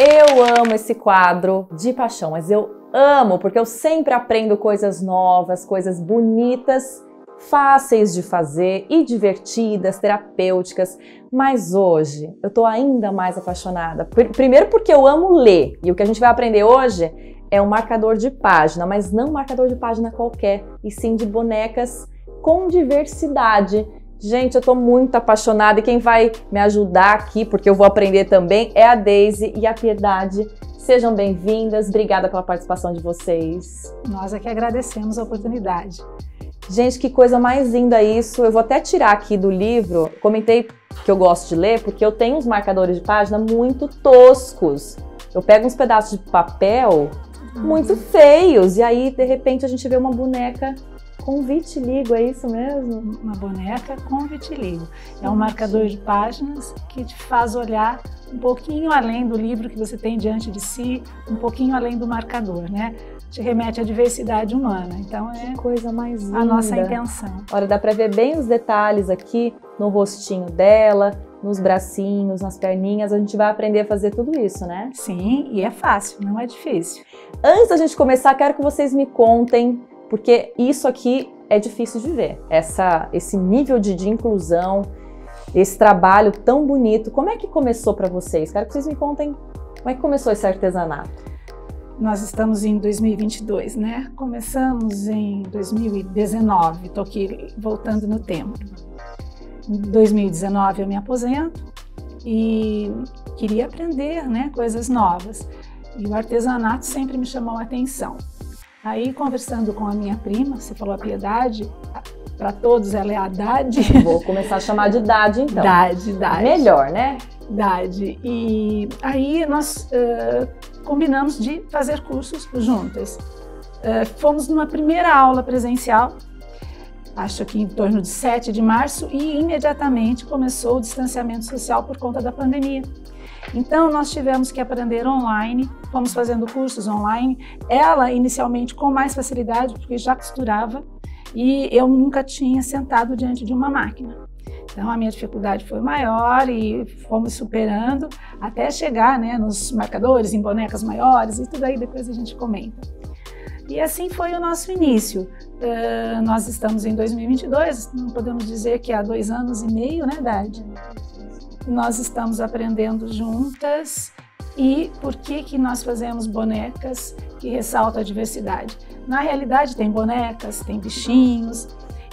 Eu amo esse quadro de paixão, mas eu amo porque eu sempre aprendo coisas novas, coisas bonitas, fáceis de fazer e divertidas, terapêuticas. Mas hoje eu tô ainda mais apaixonada. Primeiro porque eu amo ler e o que a gente vai aprender hoje é um marcador de página, mas não um marcador de página qualquer, e sim de bonecas com diversidade. Gente, eu tô muito apaixonada e quem vai me ajudar aqui, porque eu vou aprender também, é a Deise e a Piedade. Sejam bem-vindas, obrigada pela participação de vocês. Nós é que agradecemos a oportunidade. Gente, que coisa mais linda isso. Eu vou até tirar aqui do livro, comentei que eu gosto de ler, porque eu tenho uns marcadores de página muito toscos. Eu pego uns pedaços de papel muito feios e aí, de repente, a gente vê uma boneca com vitiligo, é isso mesmo? Uma boneca com vitiligo. É um marcador de páginas que te faz olhar um pouquinho além do livro que você tem diante de si, um pouquinho além do marcador, né? Te remete à diversidade humana. Então é que coisa mais linda. A nossa intenção. Olha, dá pra ver bem os detalhes aqui no rostinho dela, nos bracinhos, nas perninhas. A gente vai aprender a fazer tudo isso, né? Sim, e é fácil, não é difícil. Antes da gente começar, quero que vocês me contem, porque isso aqui é difícil de ver, esse nível de inclusão, esse trabalho tão bonito. Como é que começou para vocês? Quero que vocês me contem como é que começou esse artesanato. Nós estamos em 2022, né? Começamos em 2019, estou aqui voltando no tempo. Em 2019 eu me aposento e queria aprender, né, coisas novas. E o artesanato sempre me chamou a atenção. Aí, conversando com a minha prima, você falou a Piedade, para todos ela é a Dade. Vou começar a chamar de Dade, então. Dade. Melhor, né? Dade. E aí nós combinamos de fazer cursos juntas. Fomos numa primeira aula presencial, acho que em torno de 7 de março, e imediatamente começou o distanciamento social por conta da pandemia. Então, nós tivemos que aprender online, fomos fazendo cursos online. Ela, inicialmente, com mais facilidade, porque já costurava, e eu nunca tinha sentado diante de uma máquina. Então, a minha dificuldade foi maior e fomos superando até chegar, né, nos marcadores, em bonecas maiores, e tudo aí depois a gente comenta. E assim foi o nosso início. Nós estamos em 2022, não podemos dizer que há 2 anos e meio, né, Dade? Nós estamos aprendendo juntas. E por que nós fazemos bonecas que ressaltam a diversidade? Na realidade tem bonecas, tem bichinhos,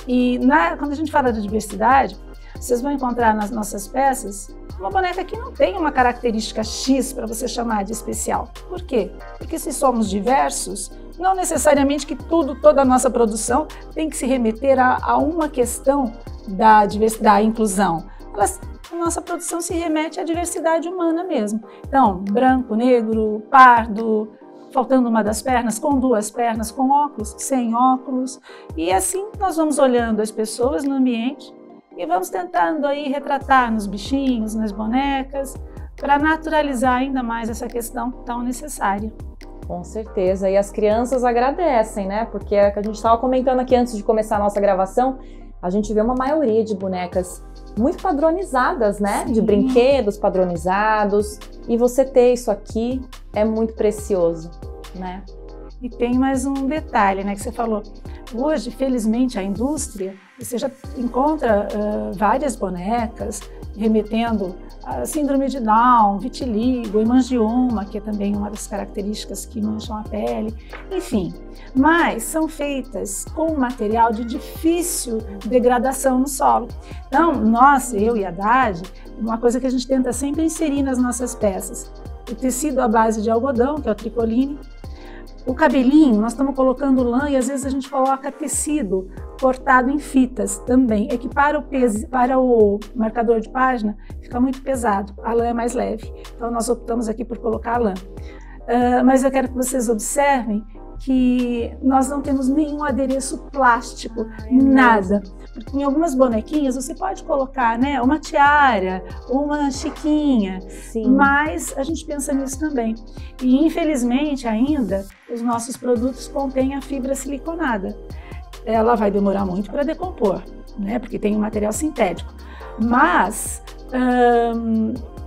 e quando a gente fala de diversidade, vocês vão encontrar nas nossas peças uma boneca que não tem uma característica X para você chamar de especial. Por quê? Porque se somos diversos, não necessariamente que toda a nossa produção tem que se remeter a uma questão da inclusão. A nossa produção se remete à diversidade humana mesmo. Então, branco, negro, pardo, faltando uma das pernas, com 2 pernas, com óculos, sem óculos. E assim nós vamos olhando as pessoas no ambiente e vamos tentando aí retratar nos bichinhos, nas bonecas, para naturalizar ainda mais essa questão tão necessária. Com certeza. E as crianças agradecem, né? Porque é que a gente estava comentando aqui antes de começar a nossa gravação, a gente vê uma maioria de bonecas muito padronizadas, né? Sim. De brinquedos padronizados. E você ter isso aqui é muito precioso, né? E tem mais um detalhe, né, que você falou. Hoje, felizmente, a indústria, você já encontra várias bonecas remetendo a síndrome de Down, vitiligo, hemangioma, que é também uma das características que mancham a pele, enfim. Mas são feitas com material de difícil degradação no solo. Então, eu e a Dade, uma coisa que a gente tenta sempre inserir nas nossas peças, o tecido à base de algodão, que é o tricoline. O cabelinho, nós estamos colocando lã e às vezes a gente coloca tecido cortado em fitas também. É que para o marcador de página fica muito pesado, a lã é mais leve. Então nós optamos aqui por colocar a lã. Mas eu quero que vocês observem que nós não temos nenhum adereço plástico, nada. Em algumas bonequinhas você pode colocar, né, uma tiara, uma chiquinha, Sim. Mas a gente pensa nisso também. E infelizmente ainda os nossos produtos contêm a fibra siliconada. Ela vai demorar muito para decompor, né, porque tem um material sintético, mas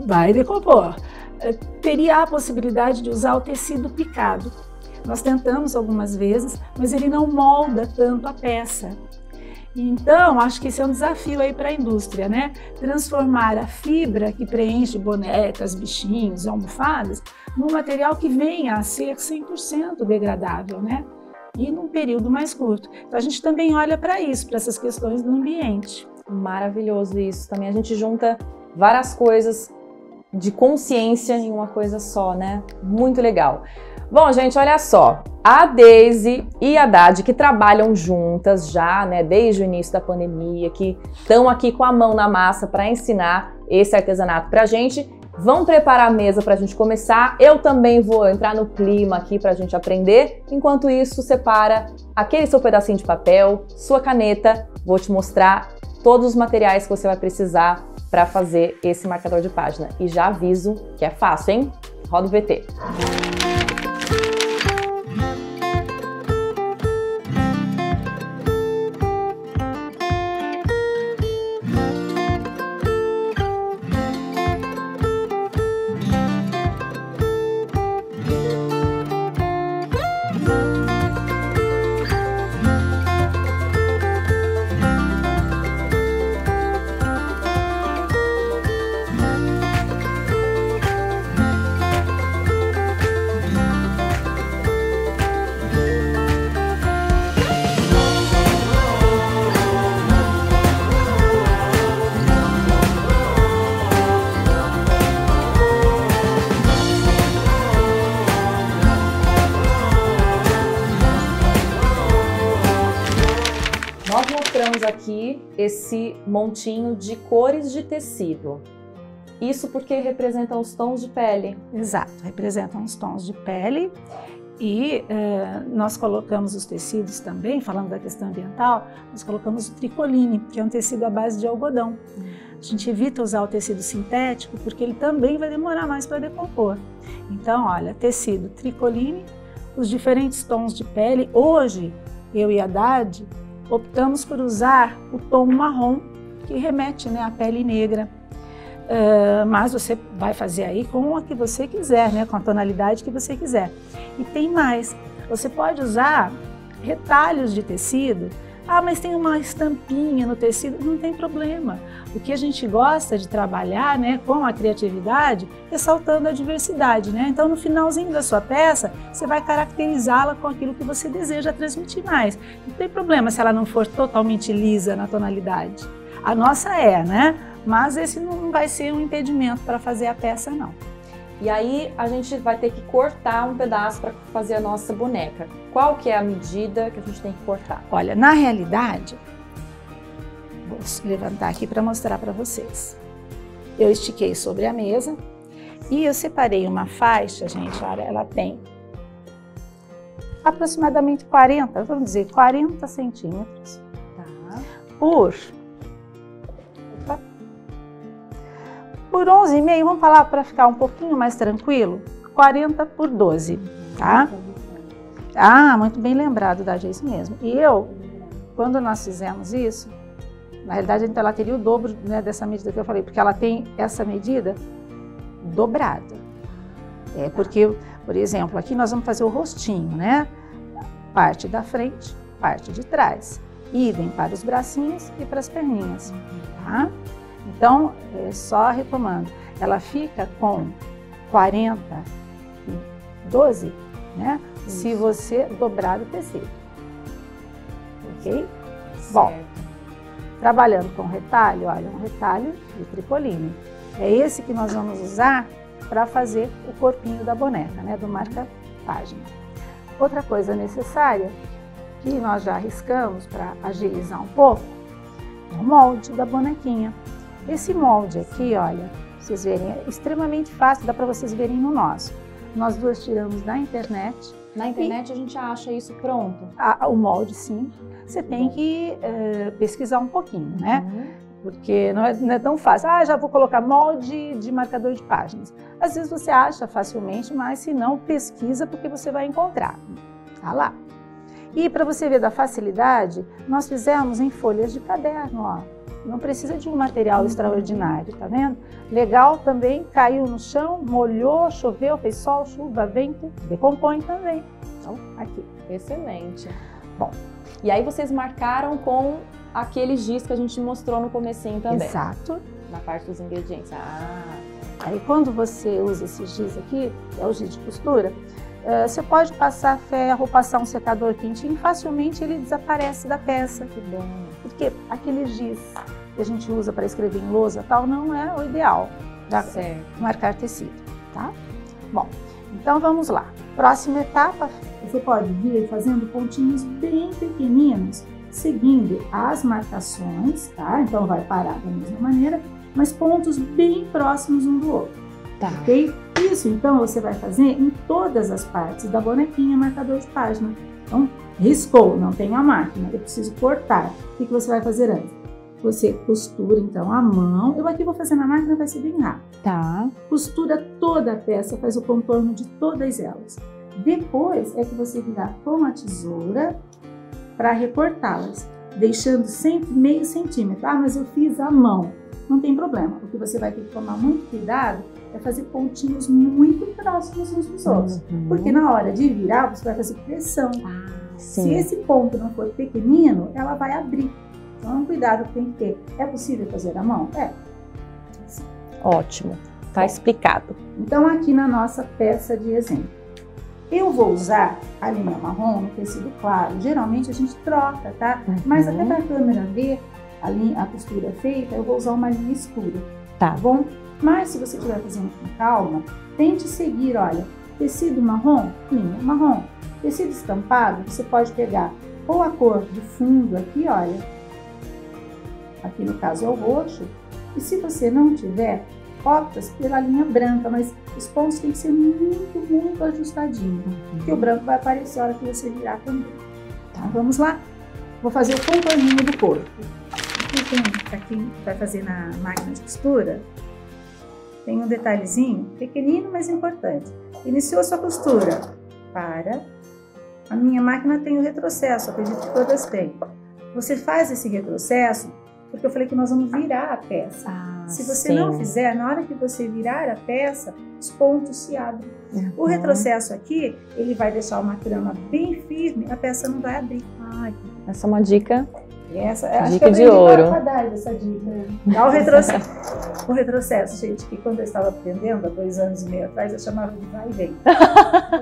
vai decompor. teria a possibilidade de usar o tecido picado. Nós tentamos algumas vezes, mas ele não molda tanto a peça. Então, acho que esse é um desafio aí para a indústria, né? Transformar a fibra que preenche bonecas, bichinhos, almofadas, num material que venha a ser 100% degradável, né? E num período mais curto. Então, a gente também olha para isso, para essas questões do ambiente. Maravilhoso isso. Também a gente junta várias coisas de consciência em uma coisa só, né? Muito legal. Bom, gente, olha só, a Deise e a Dade, que trabalham juntas já, né, desde o início da pandemia, que estão aqui com a mão na massa para ensinar esse artesanato pra gente, vão preparar a mesa pra gente começar. Eu também vou entrar no clima aqui pra gente aprender. Enquanto isso, separa aquele seu pedacinho de papel, sua caneta, vou te mostrar todos os materiais que você vai precisar para fazer esse marcador de página. E já aviso que é fácil, hein? Roda o VT. Nós mostramos aqui esse montinho de cores de tecido. Isso porque representam os tons de pele. Exato, representam os tons de pele e nós colocamos os tecidos também, falando da questão ambiental, nós colocamos o tricoline, que é um tecido à base de algodão. A gente evita usar o tecido sintético porque ele também vai demorar mais para decompor. Então, olha, tecido tricoline, os diferentes tons de pele. Hoje, eu e a Dade optamos por usar o tom marrom, que remete, né, à pele negra. Mas você vai fazer aí com a que você quiser, né, com a tonalidade que você quiser. E tem mais, você pode usar retalhos de tecido. Ah, mas tem uma estampinha no tecido, não tem problema. O que a gente gosta de trabalhar, né, com a criatividade, ressaltando a diversidade, né? Então, no finalzinho da sua peça, você vai caracterizá-la com aquilo que você deseja transmitir mais. Não tem problema se ela não for totalmente lisa na tonalidade. A nossa é, né? Mas esse não vai ser um impedimento para fazer a peça, não. E aí a gente vai ter que cortar um pedaço para fazer a nossa boneca. Qual que é a medida que a gente tem que cortar? Olha, na realidade, vou levantar aqui para mostrar para vocês. Eu estiquei sobre a mesa e eu separei uma faixa, gente, olha, ela tem aproximadamente 40, vamos dizer, 40 centímetros, tá? Por 11,5, vamos falar para ficar um pouquinho mais tranquilo, 40 por 12, tá? Ah, muito bem lembrado, Dade, é isso mesmo. E quando nós fizemos isso, na realidade ela teria o dobro, né, dessa medida que eu falei, porque ela tem essa medida dobrada. Porque, por exemplo, aqui nós vamos fazer o rostinho, né? Parte da frente, parte de trás. Idem para os bracinhos e para as perninhas, tá? Então, só retomando, ela fica com 40 e 12, né? Isso. Se você dobrar o tecido, ok? Certo. Bom, trabalhando com retalho, olha, um retalho de tricoline. É esse que nós vamos usar para fazer o corpinho da boneca, né? Do marca-página. Outra coisa necessária, que nós já arriscamos para agilizar um pouco, é o molde da bonequinha. Esse molde aqui, olha, vocês verem, é extremamente fácil, dá para vocês verem no nosso. Nós duas tiramos da internet. Na internet a gente acha isso pronto? O molde, sim. Você tem que pesquisar um pouquinho, né? Porque não é tão fácil. Ah, já vou colocar molde de marcador de páginas. Às vezes você acha facilmente, mas se não, pesquisa porque você vai encontrar. Tá lá. E para você ver da facilidade, nós fizemos em folhas de caderno, ó. Não precisa de um material extraordinário, tá vendo? Legal também, caiu no chão, molhou, choveu, fez sol, chuva, vento, decompõe também. Então, aqui. Excelente. Bom, e aí vocês marcaram com aquele giz que a gente mostrou no comecinho também. Exato. Na parte dos ingredientes. Aí quando você usa esse giz aqui, que é o giz de costura, você pode passar ferro, passar um secador quentinho, facilmente ele desaparece da peça. Que bom. Porque aquele giz que a gente usa para escrever em lousa tal não é o ideal para marcar tecido, tá? Bom, então vamos lá. Próxima etapa, você pode vir fazendo pontinhos bem pequeninos, seguindo as marcações, tá? Então vai parar da mesma maneira, mas pontos bem próximos um do outro, tá? Ok? Isso, então, você vai fazer em todas as partes da bonequinha marcador de página. Então, riscou, não tem a máquina, eu preciso cortar. O que você vai fazer antes? Você costura, então, a mão. Eu aqui vou fazer na máquina, vai ser bem rápido. Tá. Costura toda a peça, faz o contorno de todas elas. Depois é que você virá com a tesoura para recortá-las, deixando sempre meio centímetro. Ah, mas eu fiz à mão. Não tem problema. O que você vai ter que tomar muito cuidado é fazer pontinhos muito próximos uns dos outros. Porque na hora de virar, você vai fazer pressão. Se esse ponto não for pequenino, ela vai abrir. Então é um cuidado que tem que ter. É possível fazer à mão? É. Sim. Ótimo. Tá explicado. Então aqui na nossa peça de exemplo, eu vou usar a linha marrom no tecido claro. Geralmente a gente troca, tá? Mas até para a câmera ver a costura feita, eu vou usar uma linha escura. Tá bom? Mas se você estiver fazendo com calma, tente seguir, olha, tecido marrom, linha marrom. Tecido estampado, você pode pegar ou a cor do fundo aqui, olha, aqui no caso é o roxo, e se você não tiver, opta pela linha branca, mas os pontos têm que ser muito ajustadinhos, porque o branco vai aparecer a hora que você virar também. Tá, vamos lá? Vou fazer o contorninho do corpo. Aqui tem, pra quem vai fazer na máquina de costura, tem um detalhezinho, pequenino, mas importante. Iniciou a sua costura, para. A minha máquina tem o retrocesso, acredito que todas têm. Você faz esse retrocesso, porque eu falei que nós vamos virar a peça. Se você não fizer, na hora que você virar a peça, os pontos se abrem. O retrocesso aqui, ele vai deixar uma trama bem firme, a peça não vai abrir. Essa é uma dica. Dica de ouro. Essa dica. Dá o retrocesso, gente, que quando eu estava aprendendo, há 2 anos e meio atrás, eu chamava de vai e vem.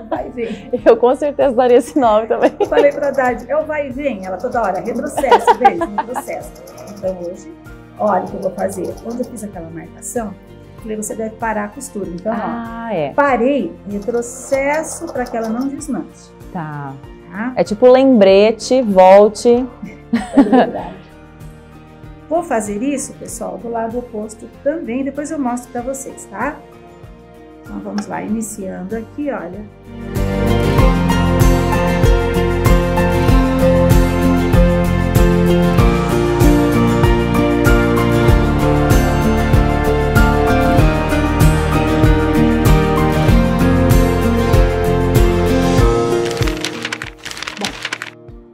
Vai e vem. Eu com certeza daria esse nome também. Eu falei para a Dade, é o vai e vem. Ela toda hora, retrocesso, retrocesso. Então hoje, olha o que eu vou fazer. Quando eu fiz aquela marcação, eu falei, você deve parar a costura. Então, parei, retrocesso para que ela não desmanche. Tá. É tipo lembrete, volte. É verdade. Vou fazer isso, pessoal, do lado oposto também, depois eu mostro para vocês, tá? Então vamos lá, iniciando aqui, olha.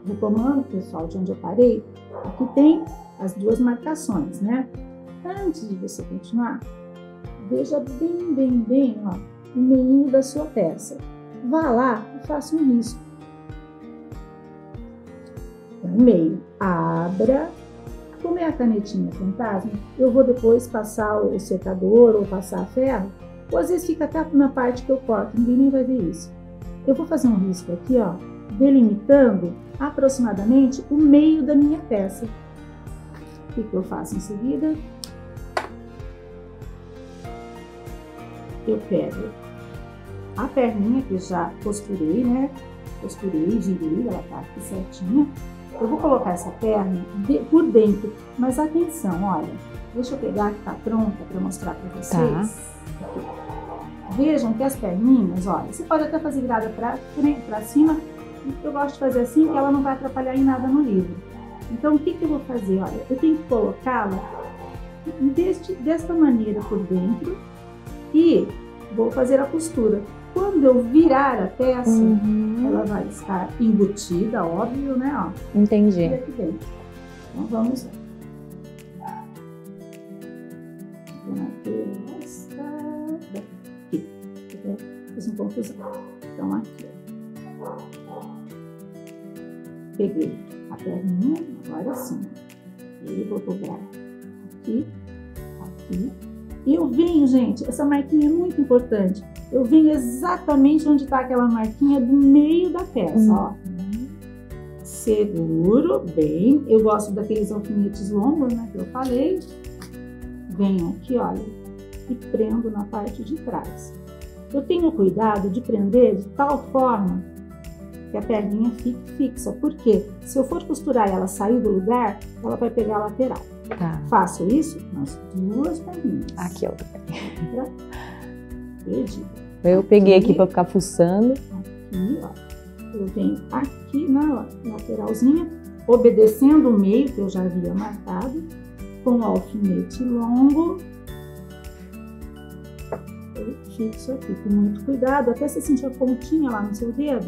Retomando, pessoal, de onde eu parei, aqui tem as 2 marcações, né? Antes de você continuar, veja bem, ó, o meio da sua peça. Vá lá e faça um risco. Então, meio, abra. Como é a canetinha fantasma, eu vou depois passar o secador ou passar ferro, ou às vezes fica até na parte que eu corto, ninguém nem vai ver isso. Eu vou fazer um risco aqui, ó, delimitando aproximadamente o meio da minha peça. O que eu faço em seguida? Eu pego a perninha que eu já costurei, né? Costurei, girei, ela tá aqui certinha. Eu vou colocar essa perna por dentro, mas atenção, olha, deixa eu pegar que tá pronta para mostrar para vocês. Vejam que as perninhas, olha, você pode até fazer virada para cima. Eu gosto de fazer assim, que ela não vai atrapalhar em nada no livro. Então, o que eu vou fazer? Olha, eu tenho que colocá-la desta maneira por dentro e vou fazer a costura. Quando eu virar a peça, ela vai estar embutida, óbvio, né? Ó, entendi. aqui dentro. Então, vamos lá. fiz uma confusão. Então, aqui, ó. Peguei a perninha, agora sim. E vou dobrar aqui, aqui. E eu venho, gente, essa marquinha é muito importante. Eu venho exatamente onde está aquela marquinha do meio da peça, ó. Seguro bem. Eu gosto daqueles alfinetes longos, né, que eu falei. Venho aqui, olha, e prendo na parte de trás. Eu tenho cuidado de prender de tal forma que a perninha fique fixa, porque se eu for costurar e ela sair do lugar, ela vai pegar a lateral. Tá. Faço isso nas duas perninhas. Aqui, ó. Perdi. Eu peguei aqui para ficar fuçando. Aqui, ó. Eu venho aqui na lateralzinha, obedecendo o meio que eu já havia marcado, com o alfinete longo. Eu fixo aqui com muito cuidado, até você sentir a pontinha lá no seu dedo.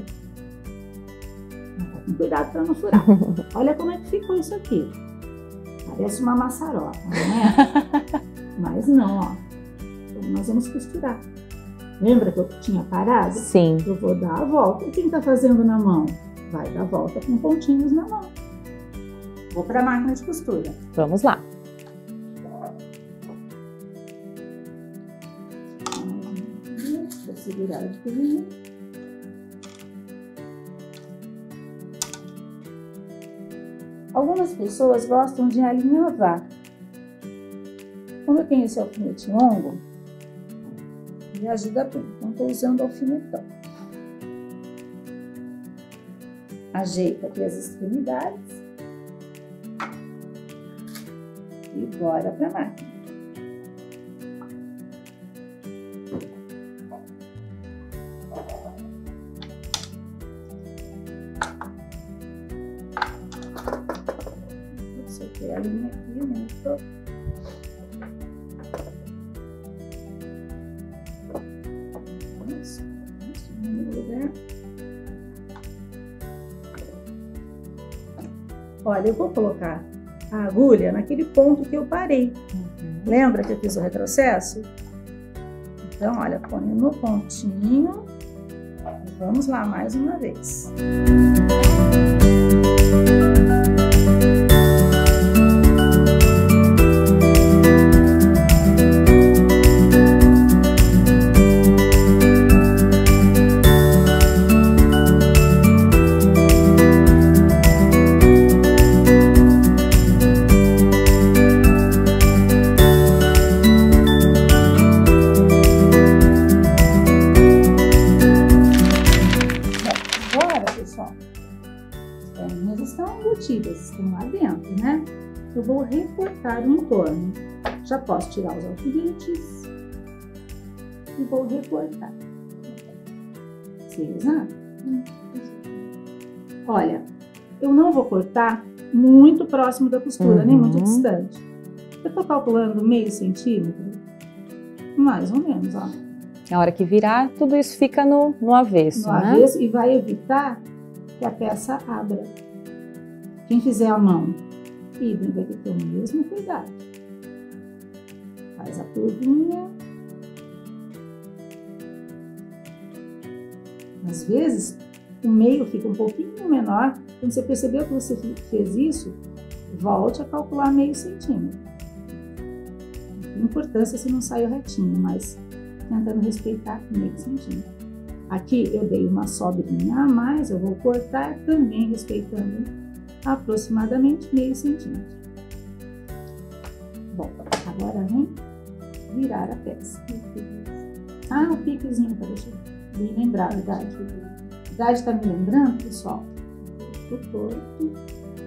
Com cuidado para não furar. Olha como é que ficou isso aqui. Parece uma maçaroca, não é? Mas não, ó. Então nós vamos costurar. Lembra que eu tinha parado? Sim. Eu vou dar a volta. E quem tá fazendo na mão? Vai dar a volta com pontinhos na mão. Vou para a máquina de costura. Vamos lá. Vou segurar de cozinha. Algumas pessoas gostam de alinhavar. Como eu tenho esse alfinete longo, me ajuda bem. Então, estou usando o alfinetão. Ajeita aqui as extremidades. E bora para a máquina. Soltei a linha aqui, né? Olha, eu vou colocar a agulha naquele ponto que eu parei. Lembra que eu fiz o retrocesso? Então, olha, põe no pontinho. E vamos lá mais uma vez. Estão lá dentro, né? Eu vou recortar o entorno. Já posso tirar os alfinetes e vou recortar. Beleza? Olha, eu não vou cortar muito próximo da costura, nem muito distante. Eu tô calculando meio centímetro, mais ou menos, ó. Na hora que virar, tudo isso fica no avesso, né? No avesso, e vai evitar que a peça abra. Quem fizer a mão, idem, vai ter o mesmo cuidado. Faz a curvinha. Às vezes, o meio fica um pouquinho menor. Quando você percebeu que você fez isso, volte a calcular meio centímetro. Tem importância se não saiu retinho, mas tentando respeitar meio centímetro. Aqui eu dei uma sobrinha a mais, eu vou cortar também respeitando aproximadamente meio centímetro. Bom, agora vem virar a peça. Ah, o piquezinho, deixa eu me lembrar, verdade. Verdade está me lembrando, pessoal, do torto.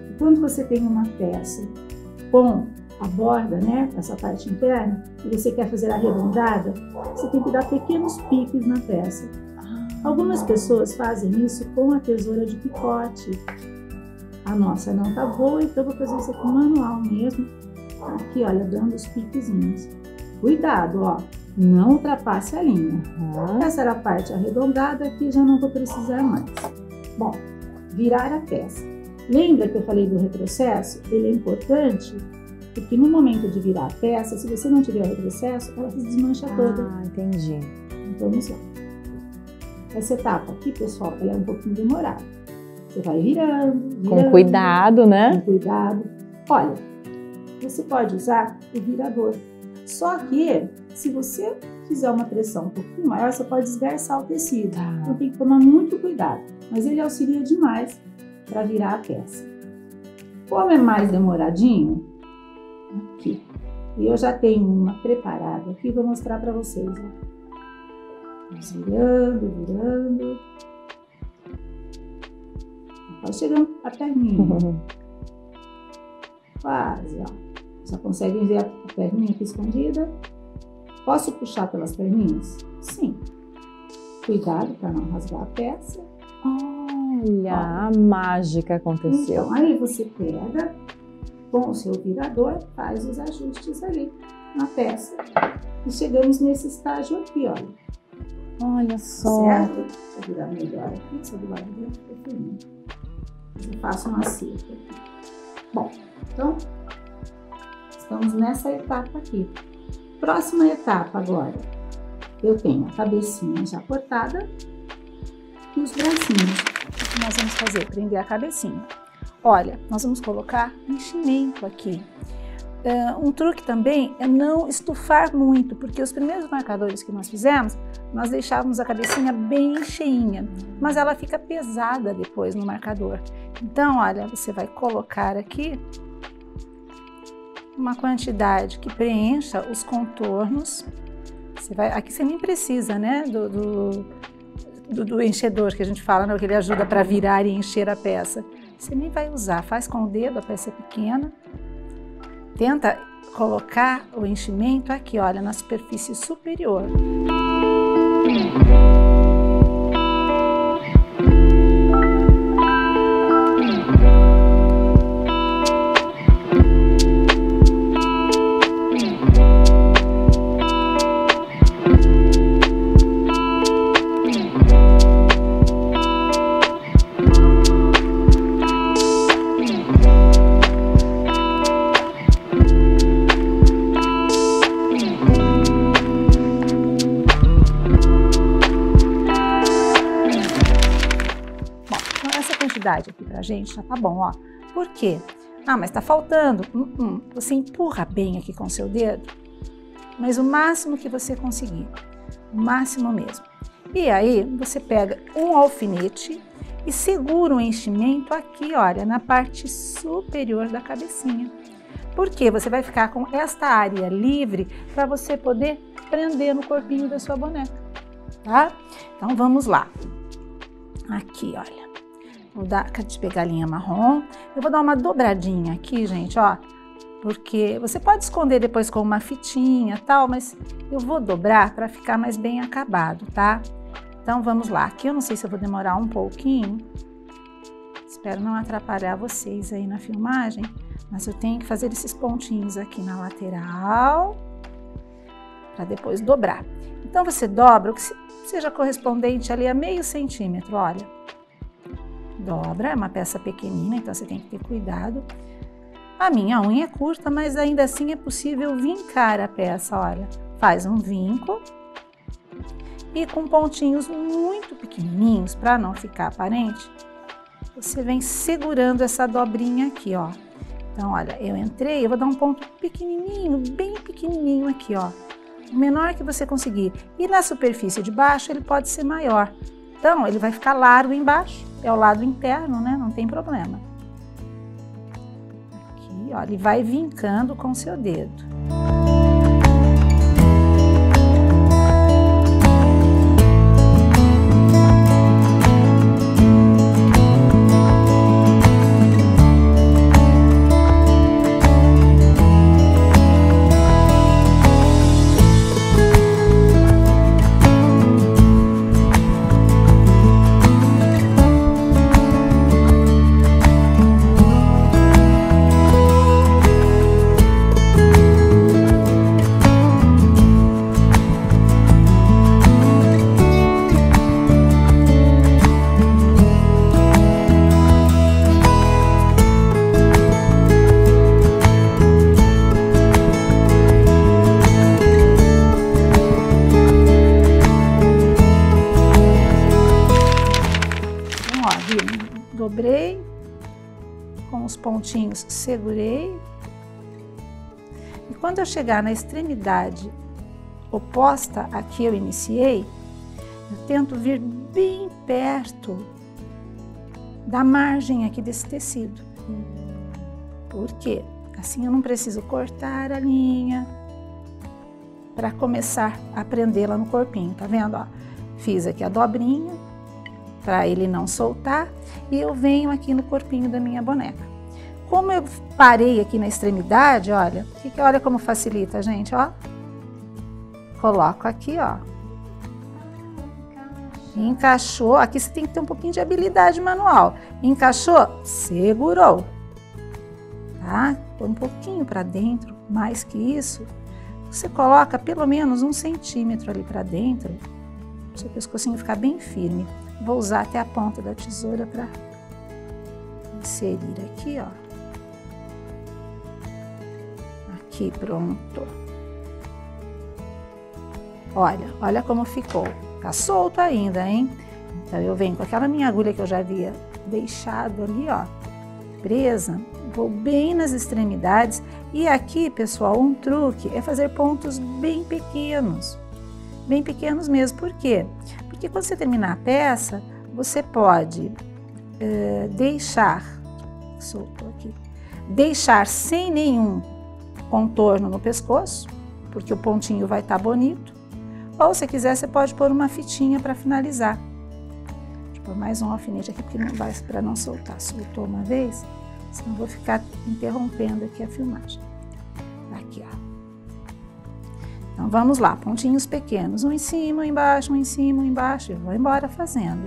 E quando você tem uma peça com a borda, né, essa parte interna, e você quer fazer arredondada, você tem que dar pequenos piques na peça. Algumas pessoas fazem isso com a tesoura de picote. A nossa não tá boa, então eu vou fazer isso aqui manual mesmo. Aqui, olha, dando os piquezinhos. Cuidado, ó, não ultrapasse a linha. Essa era a parte arredondada, aqui já não vou precisar mais. Bom, virar a peça. Lembra que eu falei do retrocesso? Ele é importante porque no momento de virar a peça, se você não tiver o retrocesso, ela se desmancha toda. Ah, entendi. Então, vamos lá. Essa etapa aqui, pessoal, ela é um pouquinho demorada. Você vai virando. Com cuidado, né? Com cuidado. Olha, você pode usar o virador. Só que, se você fizer uma pressão um pouquinho maior, você pode esgarçar o tecido. Então tem que tomar muito cuidado. Mas ele auxilia demais para virar a peça. Como é mais demoradinho, aqui. E eu já tenho uma preparada aqui, vou mostrar para vocês. Ó. Virando, virando. Vai chegando a perninha. Quase, ó. Já conseguem ver a perninha aqui escondida? Posso puxar pelas perninhas? Sim. Cuidado para não rasgar a peça. Olha, a mágica aconteceu. Então, aí você pega com o seu virador, faz os ajustes ali na peça. E chegamos nesse estágio aqui, olha. Olha só. Certo? Deixa eu virar melhor aqui, se eu do lado de dentro, fica fininho. Eu faço uma cerca aqui. Bom, então, estamos nessa etapa aqui. Próxima etapa agora. Eu tenho a cabecinha já cortada e os bracinhos. O que nós vamos fazer? Prender a cabecinha. Olha, nós vamos colocar enchimento aqui. Um truque também é não estufar muito, porque os primeiros marcadores que nós fizemos, nós deixávamos a cabecinha bem cheinha, mas ela fica pesada depois no marcador. Então, olha, você vai colocar aqui uma quantidade que preencha os contornos. Aqui você nem precisa, né, do enchedor que a gente fala, né, que ele ajuda para virar e encher a peça. Você nem vai usar, faz com o dedo, a peça é pequena. Tenta colocar o enchimento aqui, olha, na superfície superior. Aqui pra gente já tá bom, ó. Por quê? Ah, mas tá faltando. Você empurra bem aqui com o seu dedo, mas o máximo que você conseguir, o máximo mesmo. E aí você pega um alfinete e segura o enchimento aqui, olha, na parte superior da cabecinha. Porque você vai ficar com esta área livre para você poder prender no corpinho da sua boneca, tá? Então vamos lá. Aqui, olha. Vou dar, de pegar a linha marrom, eu vou dar uma dobradinha aqui, gente, ó, porque você pode esconder depois com uma fitinha e tal, mas eu vou dobrar para ficar mais bem acabado, tá? Então vamos lá, aqui eu não sei se eu vou demorar um pouquinho, espero não atrapalhar vocês aí na filmagem, mas eu tenho que fazer esses pontinhos aqui na lateral, para depois dobrar. Então você dobra o que seja correspondente ali a meio centímetro, olha. Dobra, é uma peça pequenina, então você tem que ter cuidado. A minha unha é curta, mas ainda assim é possível vincar a peça, olha. Faz um vinco e com pontinhos muito pequenininhos, para não ficar aparente, você vem segurando essa dobrinha aqui, ó. Então, olha, eu entrei, eu vou dar um ponto pequenininho, bem pequenininho aqui, ó. O menor que você conseguir. E na superfície de baixo ele pode ser maior. Então, ele vai ficar largo embaixo, é o lado interno, né? Não tem problema. Aqui, ó, ele vai vincando com o seu dedo. dobrei, com os pontinhos segurei. E quando eu chegar na extremidade oposta a que eu iniciei, eu tento vir bem perto da margem aqui desse tecido. Por quê? Assim eu não preciso cortar a linha para começar a prendê-la no corpinho, tá vendo? Ó, fiz aqui a dobrinha para ele não soltar e eu venho aqui no corpinho da minha boneca. Como eu parei aqui na extremidade, olha, olha como facilita, gente, ó. Coloco aqui, ó. Encaixou, aqui você tem que ter um pouquinho de habilidade manual. Encaixou, segurou. Tá? Põe um pouquinho para dentro, mais que isso. Você coloca pelo menos 1 centímetro ali para dentro, para o seu pescocinho ficar bem firme. Vou usar até a ponta da tesoura para inserir aqui, ó. Aqui, pronto. Olha como ficou. Tá solto ainda, hein? Então eu venho com aquela minha agulha que eu já havia deixado ali, ó, presa. Vou bem nas extremidades e aqui, pessoal, um truque é fazer pontos bem pequenos mesmo. Por quê? Porque quando você terminar a peça, você pode deixar sem nenhum contorno no pescoço, porque o pontinho vai estar bonito, ou se quiser você pode pôr uma fitinha para finalizar. Deixa eu pôr mais um alfinete aqui, porque não vai, para não soltar. Soltou uma vez, senão eu vou ficar interrompendo aqui a filmagem. Aqui, ó. Então vamos lá, pontinhos pequenos, um em cima, um embaixo, um em cima, um embaixo, e vou embora fazendo.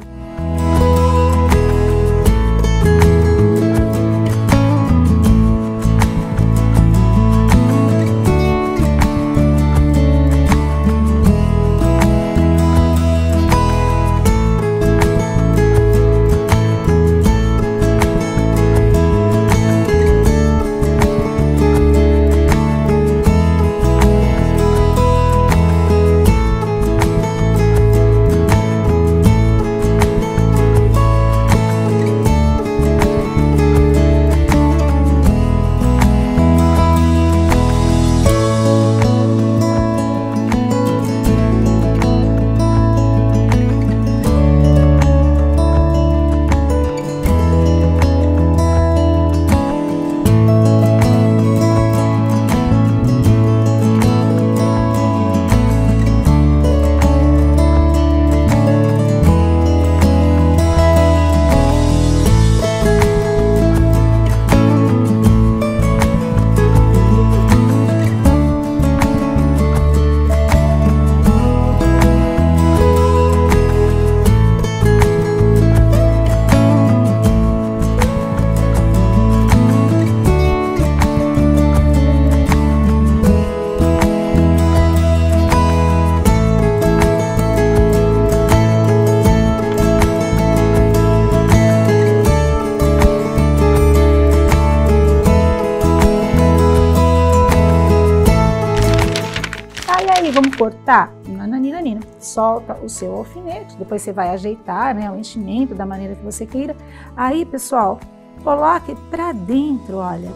Vamos cortar? Nananina. Solta o seu alfinete, depois você vai ajeitar, né, o enchimento da maneira que você queira. Aí, pessoal, coloque para dentro, olha.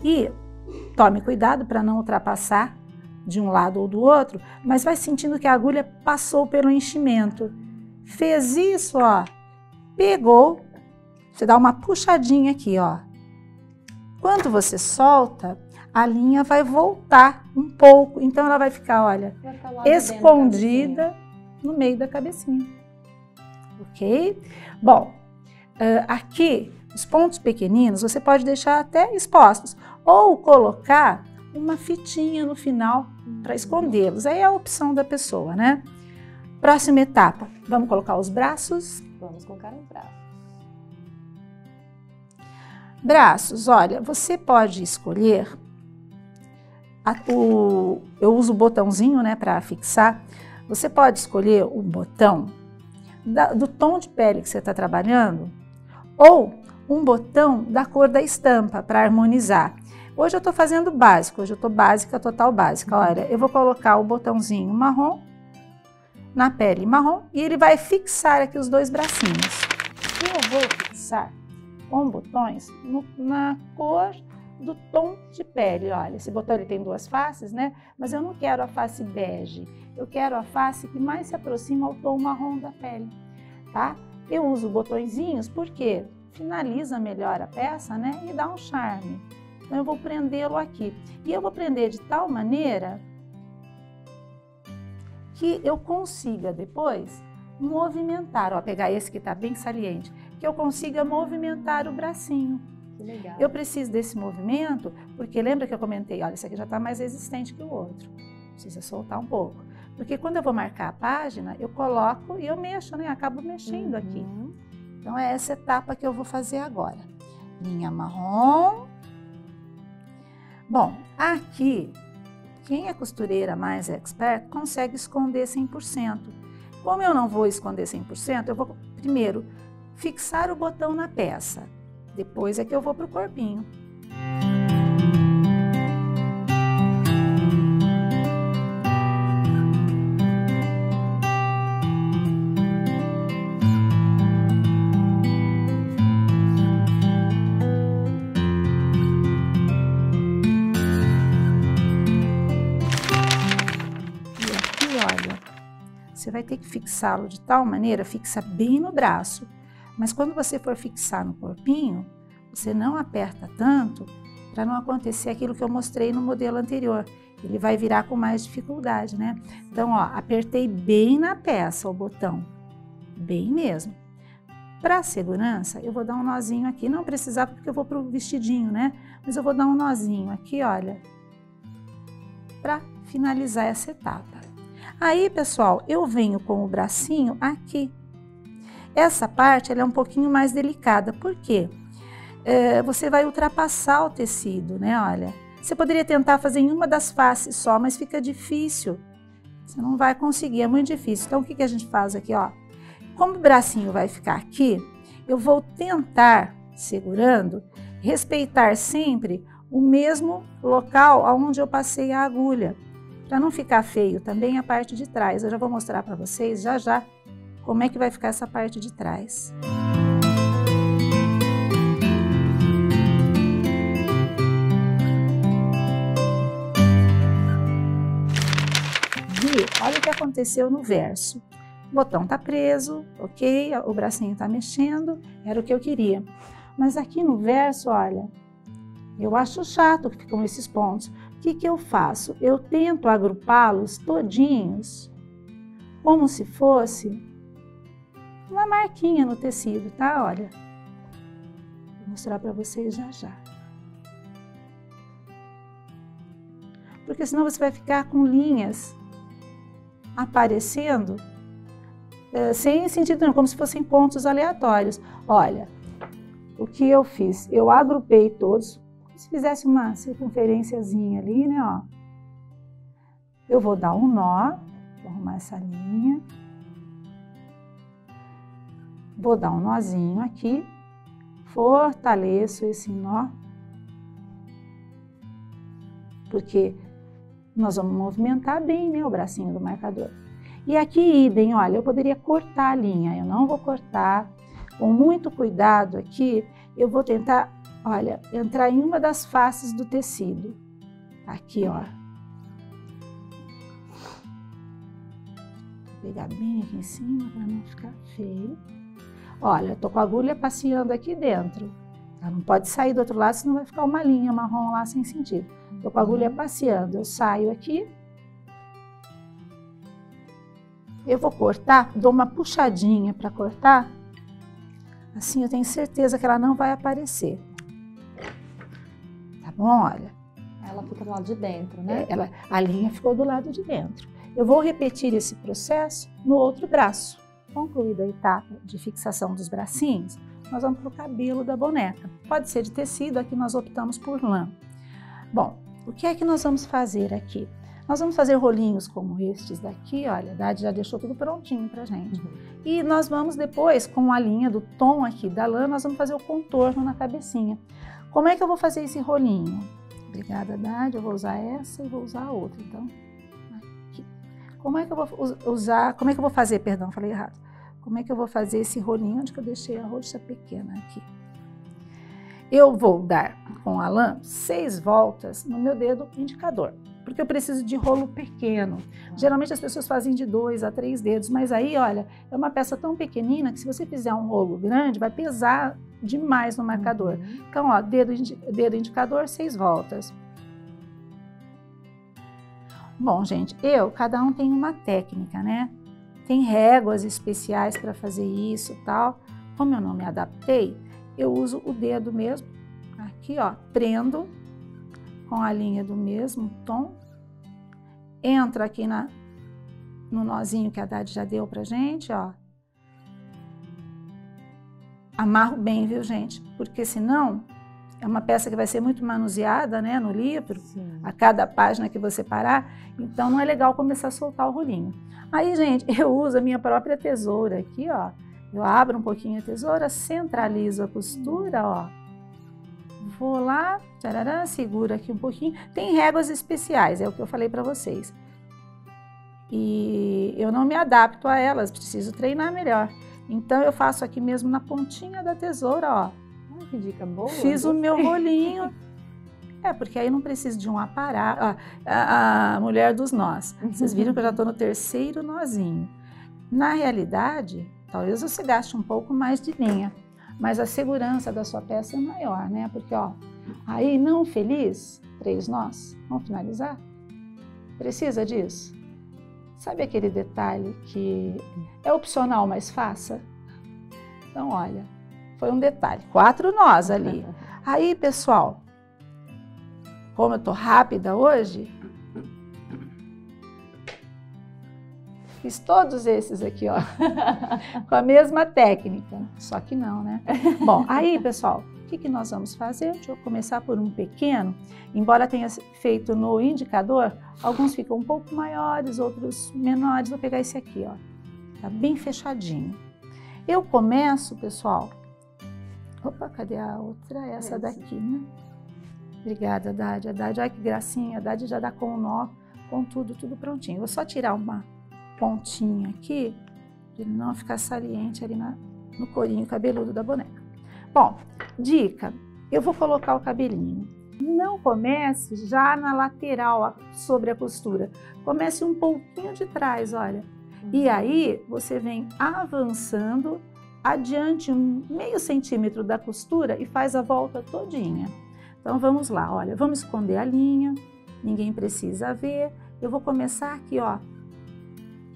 E tome cuidado para não ultrapassar de um lado ou do outro, mas vai sentindo que a agulha passou pelo enchimento. Fez isso, ó, pegou, você dá uma puxadinha aqui, ó. Quando você solta, a linha vai voltar um pouco, então ela vai ficar, olha, escondida no meio da cabecinha, ok? Bom, aqui, os pontos pequeninos você pode deixar até expostos, ou colocar uma fitinha no final para escondê-los, aí é a opção da pessoa, né? Próxima etapa, vamos colocar os braços? Vamos colocar os braços. Braços, olha, você pode escolher... eu uso o botãozinho, né, para fixar. Você pode escolher o botão do tom de pele que você está trabalhando ou um botão da cor da estampa para harmonizar. Hoje eu estou fazendo básico, hoje eu estou básica, total básica. Olha, eu vou colocar o botãozinho marrom na pele marrom e ele vai fixar aqui os dois bracinhos. Eu vou fixar fixar com botões na cor do tom de pele. Olha, esse botão ele tem duas faces, né? Mas eu não quero a face bege, eu quero a face que mais se aproxima ao tom marrom da pele, tá? Eu uso botõezinhos porque finaliza melhor a peça, né? E dá um charme. Então eu vou prendê-lo aqui. E eu vou prender de tal maneira que eu consiga depois movimentar, ó, pegar esse que está bem saliente, que eu consiga movimentar o bracinho. Que legal. Eu preciso desse movimento, porque lembra que eu comentei, olha, esse aqui já está mais resistente que o outro. Precisa soltar um pouco. Porque quando eu vou marcar a página, eu coloco e eu mexo, né? Acabo mexendo aqui. Então é essa etapa que eu vou fazer agora. Linha marrom. Bom, aqui, quem é costureira mais expert consegue esconder 100%. Como eu não vou esconder 100%, eu vou primeiro fixar o botão na peça. Depois é que eu vou para o corpinho. E aqui, olha, você vai ter que fixá-lo de tal maneira, fixa bem no braço. Mas quando você for fixar no corpinho, você não aperta tanto para não acontecer aquilo que eu mostrei no modelo anterior. Ele vai virar com mais dificuldade, né? Então, ó, apertei bem na peça o botão, bem mesmo. Para segurança, eu vou dar um nozinho aqui, não precisava porque eu vou pro vestidinho, né? Mas eu vou dar um nozinho aqui, olha, para finalizar essa etapa. Aí, pessoal, eu venho com o bracinho aqui. Essa parte ela é um pouquinho mais delicada, por quê? Você vai ultrapassar o tecido, né? Olha, você poderia tentar fazer em uma das faces só, mas fica difícil. Você não vai conseguir, é muito difícil. Então, o que a gente faz aqui, ó? Como o bracinho vai ficar aqui, eu vou tentar, segurando, respeitar sempre o mesmo local onde eu passei a agulha, para não ficar feio também a parte de trás. Eu já vou mostrar para vocês já já como é que vai ficar essa parte de trás. E olha o que aconteceu no verso. O botão tá preso, ok? O bracinho tá mexendo, era o que eu queria. Mas aqui no verso, olha, eu acho chato que ficam esses pontos. O que que eu faço? Eu tento agrupá-los todinhos, como se fosse uma marquinha no tecido, tá? Olha, vou mostrar para vocês já já. Porque senão você vai ficar com linhas aparecendo sem sentido nenhum, como se fossem pontos aleatórios. Olha, o que eu fiz? Eu agrupei todos, como se fizesse uma circunferênciazinha ali, né? Ó. Eu vou dar um nó, vou arrumar essa linha. Vou dar um nozinho aqui, fortaleço esse nó, porque nós vamos movimentar bem, né, o bracinho do marcador. E aqui, idem, olha, eu poderia cortar a linha, eu não vou cortar, com muito cuidado aqui, eu vou tentar, olha, entrar em uma das faces do tecido, aqui, ó. Vou pegar bem aqui em cima para não ficar feio. Olha, eu tô com a agulha passeando aqui dentro. Ela não pode sair do outro lado, senão vai ficar uma linha marrom lá sem sentido. Tô com a agulha passeando. Eu saio aqui. Eu vou cortar, dou uma puxadinha para cortar. Assim eu tenho certeza que ela não vai aparecer. Tá bom? Olha. Ela fica do lado de dentro, né? A linha ficou do lado de dentro. Eu vou repetir esse processo no outro braço. Concluída a etapa de fixação dos bracinhos, nós vamos para o cabelo da boneca. Pode ser de tecido, aqui nós optamos por lã. Bom, o que é que nós vamos fazer aqui? Nós vamos fazer rolinhos como estes daqui, olha, a Dade já deixou tudo prontinho pra gente. E nós vamos depois, com a linha do tom aqui da lã, nós vamos fazer o contorno na cabecinha. Como é que eu vou fazer esse rolinho? Obrigada, Dade, eu vou usar essa e vou usar a outra, então. Aqui. Como é que eu vou usar, como é que eu vou fazer, perdão, falei errado. como é que eu vou fazer esse rolinho? Onde que eu deixei a roxa pequena aqui? Eu vou dar com a lã 6 voltas no meu dedo indicador, porque eu preciso de rolo pequeno. Geralmente as pessoas fazem de 2 a 3 dedos, mas aí, olha, é uma peça tão pequenina que se você fizer um rolo grande, vai pesar demais no marcador. Então, ó, dedo indicador, 6 voltas. Bom, gente, cada um tem uma técnica, né? Tem réguas especiais para fazer isso e tal. Como eu não me adaptei, eu uso o dedo mesmo. Aqui, ó, prendo com a linha do mesmo tom. Entra aqui no nozinho que a Dade já deu pra gente, ó. Amarro bem, viu, gente? Porque senão é uma peça que vai ser muito manuseada, né, no livro, sim, a cada página que você parar. Então não é legal começar a soltar o rolinho. Aí, gente, eu uso a minha própria tesoura aqui, ó. Eu abro um pouquinho a tesoura, centralizo a costura, ó. Vou lá, tarará, seguro aqui um pouquinho. Tem réguas especiais, é o que eu falei para vocês. E eu não me adapto a elas, preciso treinar melhor. Então eu faço aqui mesmo na pontinha da tesoura, ó. Que dica boa. Fiz o meu rolinho. Porque aí não preciso de um aparato. A mulher dos nós. Vocês viram que eu já estou no 3º nozinho. Na realidade, talvez você gaste um pouco mais de linha, mas a segurança da sua peça é maior, né? Porque, ó, aí não feliz, 3 nós. Vamos finalizar? Precisa disso? Sabe aquele detalhe que é opcional, mas faça? Então, olha, foi um detalhe. 4 nós ali. Aí, pessoal, como eu tô rápida hoje, fiz todos esses aqui, ó, com a mesma técnica, só que não, né? Bom, aí, pessoal, o que nós vamos fazer? Deixa eu começar por um pequeno, embora tenha feito no indicador, alguns ficam um pouco maiores, outros menores. Vou pegar esse aqui, ó, tá bem fechadinho. Eu começo, pessoal, opa, cadê a outra? Essa daqui, né? Obrigada, Dade. A Dade, olha que gracinha, a Dade já dá com o nó, com tudo prontinho. Vou só tirar uma pontinha aqui, para ele não ficar saliente ali no corinho cabeludo da boneca. Bom, dica, eu vou colocar o cabelinho. Não comece já na lateral, sobre a costura. Comece um pouquinho de trás, olha. E aí, você vem avançando adiante meio centímetro da costura e faz a volta todinha. Então, vamos lá, olha, vamos esconder a linha, ninguém precisa ver. Eu vou começar aqui, ó.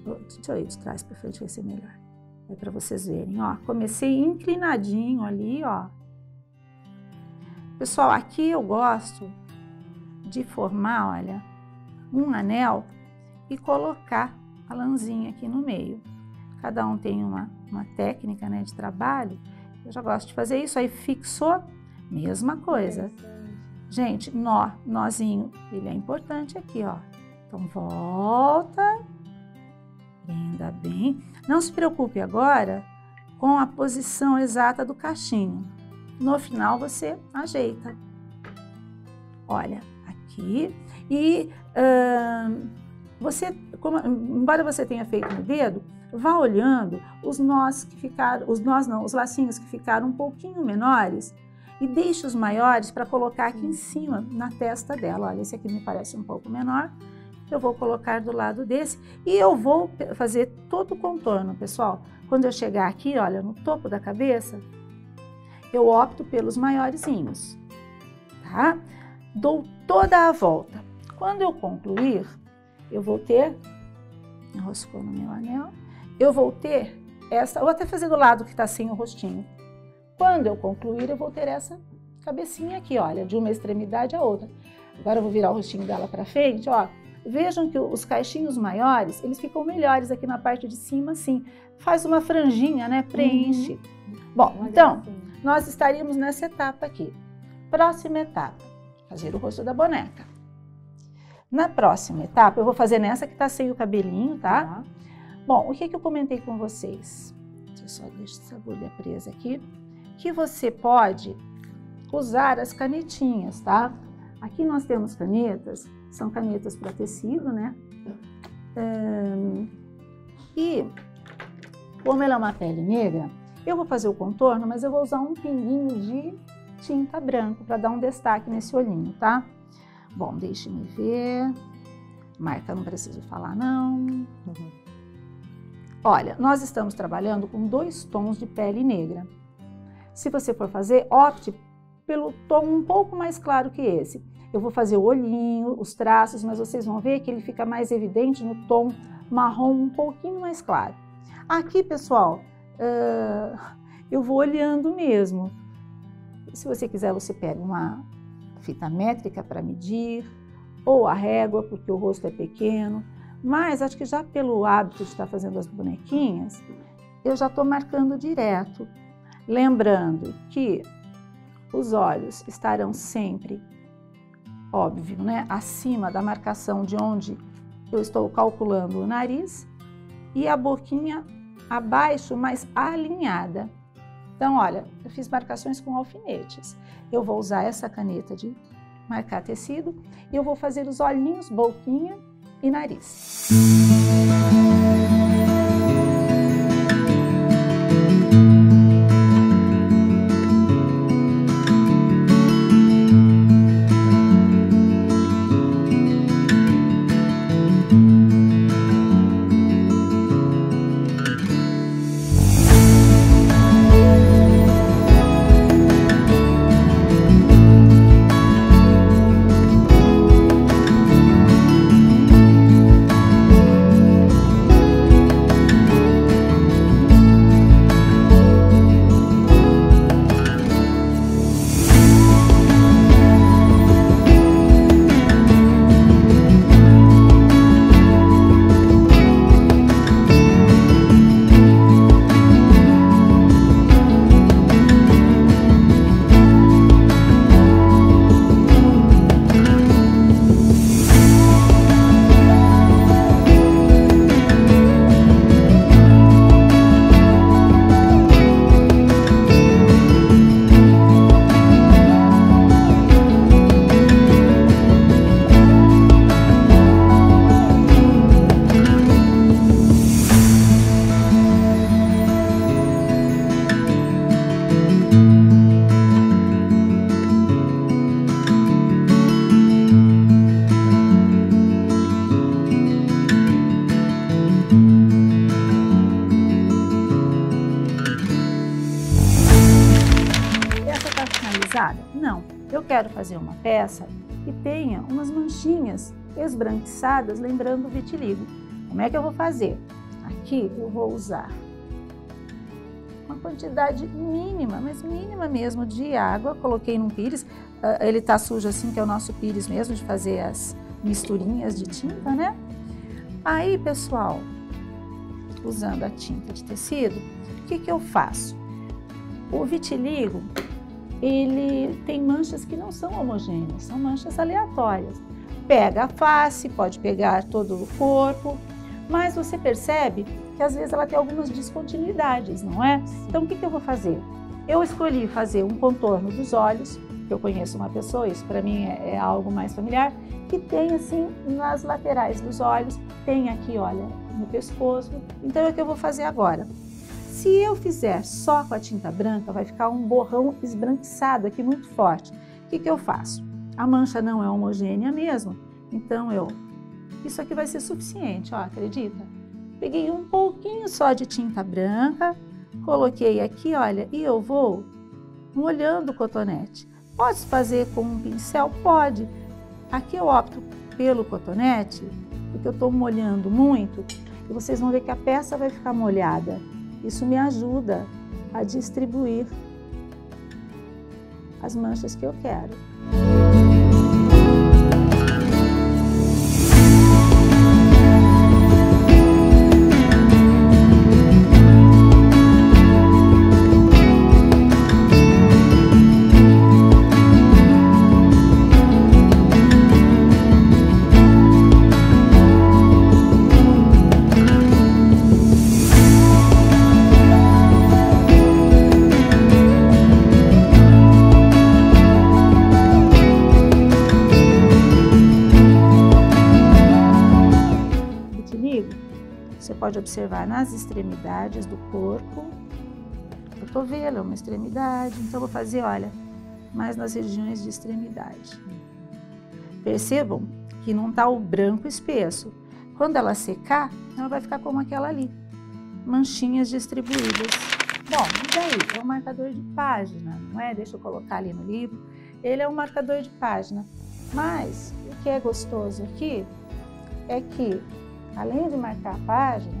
Deixa eu ir de trás para frente, vai ser melhor. É para vocês verem, ó. Comecei inclinadinho ali, ó. Pessoal, aqui eu gosto de formar, olha, um anel e colocar a lãzinha aqui no meio. Cada um tem uma técnica, né, de trabalho. Eu já gosto de fazer isso. Aí fixou, mesma coisa. Gente, nozinho, ele é importante aqui, ó. Então volta, prenda bem. Não se preocupe agora com a posição exata do cachinho. No final você ajeita. Olha, aqui. E embora você tenha feito no dedo, vá olhando os nós que ficaram, os lacinhos que ficaram um pouquinho menores e deixe os maiores para colocar aqui em cima, na testa dela. Olha, esse aqui me parece um pouco menor. Eu vou colocar do lado desse e eu vou fazer todo o contorno, pessoal. Quando eu chegar aqui, olha, no topo da cabeça, eu opto pelos maiorzinhos, tá? Dou toda a volta. Quando eu concluir, eu vou ter, enroscou no meu anel, eu vou ter essa, vou até fazer do lado que tá sem o rostinho. Quando eu concluir, eu vou ter essa cabecinha aqui, olha, de uma extremidade à outra. Agora eu vou virar o rostinho dela para frente, ó. Vejam que os caixinhos maiores, eles ficam melhores aqui na parte de cima, assim. Faz uma franjinha, né? Preenche. Bom, então, nós estaríamos nessa etapa aqui. Próxima etapa, fazer o rosto da boneca. Na próxima etapa, eu vou fazer nessa que tá sem o cabelinho, tá? Bom, o que eu comentei com vocês? Deixa eu só deixar essa agulha presa aqui. Que você pode usar as canetinhas, tá? Aqui nós temos canetas, são canetas para tecido, né? E Como ela é uma pele negra, eu vou fazer o contorno, mas eu vou usar um pinguinho de tinta branca para dar um destaque nesse olhinho, tá? Bom, deixe-me ver. Marca, não preciso falar, não. Olha, nós estamos trabalhando com 2 tons de pele negra. Se você for fazer, opte pelo tom um pouco mais claro que esse. Eu vou fazer o olhinho, os traços, mas vocês vão ver que ele fica mais evidente no tom marrom um pouquinho mais claro. Aqui, pessoal, eu vou olhando mesmo. Se você quiser, você pega uma fita métrica para medir, ou a régua, porque o rosto é pequeno. Mas acho que já pelo hábito de estar fazendo as bonequinhas, eu já estou marcando direto. Lembrando que os olhos estarão sempre, óbvio, né, acima da marcação de onde eu estou calculando o nariz, e a boquinha abaixo, mas alinhada. Então, olha, eu fiz marcações com alfinetes. Eu vou usar essa caneta de marcar tecido e eu vou fazer os olhinhos, boquinha e nariz. Não, eu quero fazer uma peça que tenha umas manchinhas esbranquiçadas, lembrando o vitiligo. Como é que eu vou fazer? Aqui eu vou usar uma quantidade mínima, mas mínima mesmo, de água. Coloquei num pires, ele tá sujo assim, que é o nosso pires mesmo, de fazer as misturinhas de tinta, né? Aí, pessoal, usando a tinta de tecido, o que que eu faço? O vitiligo, ele tem manchas que não são homogêneas, são manchas aleatórias. Pega a face, pode pegar todo o corpo, mas você percebe que às vezes ela tem algumas descontinuidades, não é? Então o que eu vou fazer? Eu escolhi fazer um contorno dos olhos, que eu conheço uma pessoa, isso para mim é algo mais familiar, que tem assim nas laterais dos olhos, tem aqui, olha, no pescoço. Então é o que eu vou fazer agora. Se eu fizer só com a tinta branca, vai ficar um borrão esbranquiçado aqui muito forte. O que eu faço? A mancha não é homogênea mesmo, então isso aqui vai ser suficiente, ó, acredita? Peguei um pouquinho só de tinta branca, coloquei aqui, olha, e eu vou molhando o cotonete. Pode fazer com um pincel? Pode. Aqui eu opto pelo cotonete, porque eu estou molhando muito, e vocês vão ver que a peça vai ficar molhada. Isso me ajuda a distribuir as manchas que eu quero. pode observar nas extremidades do corpo. O cotovelo é uma extremidade, então vou fazer, olha, mais nas regiões de extremidade. Percebam que não está o branco espesso. Quando ela secar, ela vai ficar como aquela ali, manchinhas distribuídas. Bom, e daí? É um marcador de página, não é? Deixa eu colocar ali no livro. Ele é um marcador de página. Mas o que é gostoso aqui é que, além de marcar a página,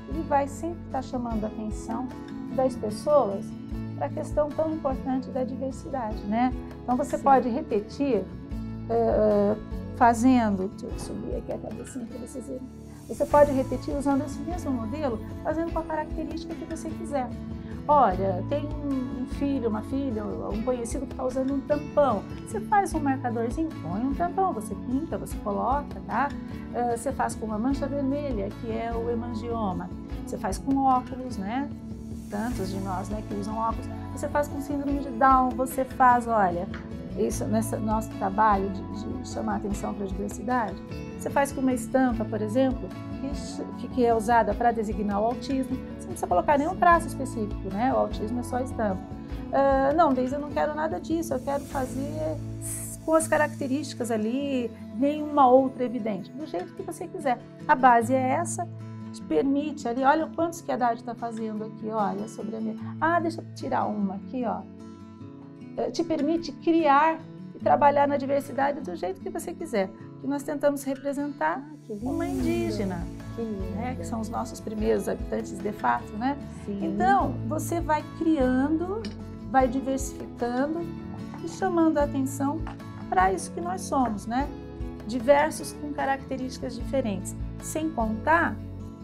ele vai sempre estar chamando a atenção das pessoas para a questão tão importante da diversidade, né? Então você pode repetir fazendo, deixa eu subir aqui a cabecinha para vocês verem. Você pode repetir usando esse mesmo modelo, fazendo com a característica que você quiser. Olha, tem um filho, uma filha, um conhecido que está usando um tampão. Você faz um marcadorzinho, põe um tampão, você pinta, você coloca, tá? Você faz com uma mancha vermelha, que é o hemangioma. Você faz com óculos, né? Tantos de nós, né, que usam óculos. Você faz com síndrome de Down, você faz, olha, isso nesse nosso trabalho de chamar atenção para a diversidade. Você faz com uma estampa, por exemplo, que é usada para designar o autismo. Você não precisa colocar nenhum traço específico, né? O autismo é só estampa. Não, Deise, eu não quero nada disso, eu quero fazer com as características ali, nenhuma outra evidente, do jeito que você quiser. A base é essa, te permite ali, olha quantos que a Dade está fazendo aqui, olha, sobre a minha... deixa eu tirar uma aqui, ó. Te permite criar e trabalhar na diversidade do jeito que você quiser. Que nós tentamos representar uma indígena, né, que são os nossos primeiros habitantes de fato, né? Sim. Então, você vai criando, vai diversificando e chamando a atenção para isso que nós somos, né? Diversos com características diferentes. Sem contar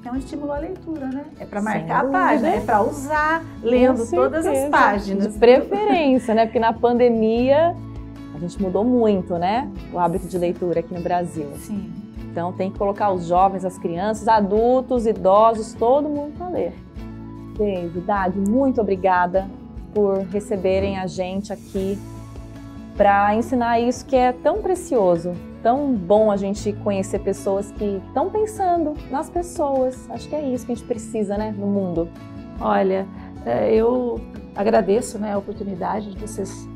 que é um estímulo à leitura, né? É para marcar a página, é para usar, lendo todas as páginas. De preferência, né? Porque na pandemia a gente mudou muito, né? O hábito de leitura aqui no Brasil. Sim. Então tem que colocar os jovens, as crianças, adultos, idosos, todo mundo para ler. Deise, Dade, muito obrigada por receberem a gente aqui para ensinar isso que é tão precioso, tão bom a gente conhecer pessoas que estão pensando nas pessoas. Acho que é isso que a gente precisa, né, no mundo. Olha, eu agradeço, né, a oportunidade de vocês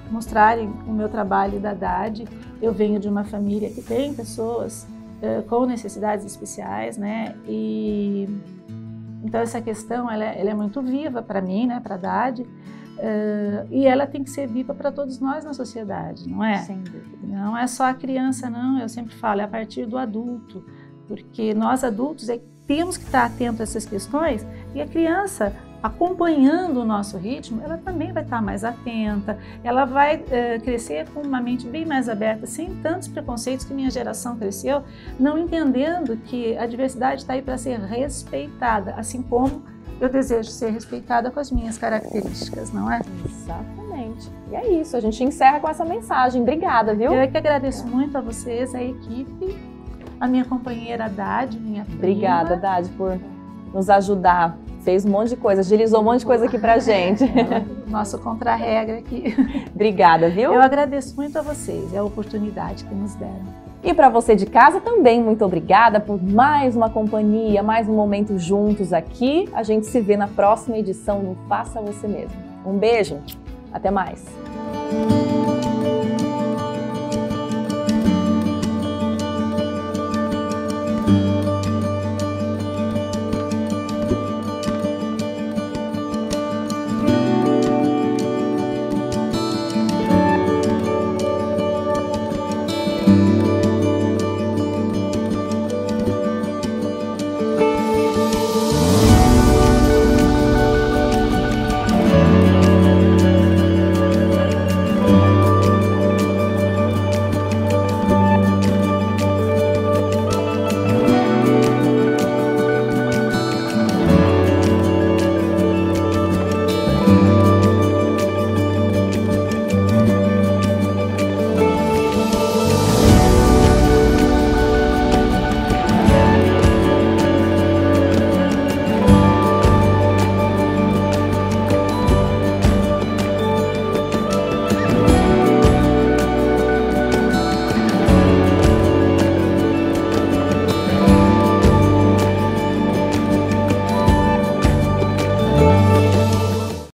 mostrarem o meu trabalho da Dade. Eu venho de uma família que tem pessoas com necessidades especiais, né? E então essa questão ela é muito viva para mim, né? Para a Dade, e ela tem que ser viva para todos nós na sociedade, não é? Sem dúvida. Não é só a criança, não. Eu sempre falo, é a partir do adulto, porque nós adultos temos que estar atentos a essas questões e a criança, acompanhando o nosso ritmo, ela também vai estar mais atenta, ela vai crescer com uma mente bem mais aberta, sem tantos preconceitos que minha geração cresceu, não entendendo que a diversidade está aí para ser respeitada, assim como eu desejo ser respeitada com as minhas características, não é? Exatamente. E é isso, a gente encerra com essa mensagem. Obrigada, viu? Eu é que agradeço muito a vocês, a equipe, a minha companheira Dade, minha prima. Obrigada, Dade, por nos ajudar. Fez um monte de coisa, agilizou um monte de coisa aqui pra gente. Nosso contra-regra aqui. Obrigada, viu? Eu agradeço muito a vocês, a oportunidade que nos deram. E para você de casa também, muito obrigada por mais uma companhia, mais um momento juntos aqui. A gente se vê na próxima edição do Faça Você Mesmo. Um beijo, até mais!